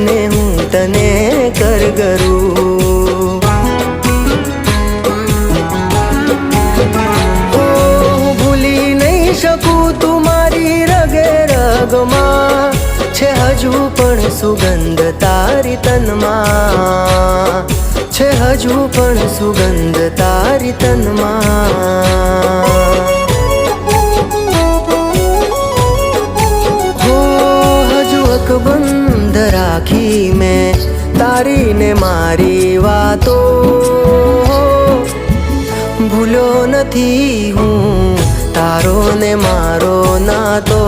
ને હું તને કરગરું। હું ભૂલી નહીં શકું તું મારી રગે રગમાં છે, હજુ પણ સુગંધ તારી તનમાં છે, હજુ પણ સુગંધ તારી તનમાં। બંધ રાખી મેં તારી ને મારી વાતો, ભૂલ્યો નથી હું તારો ને મારો નાતો।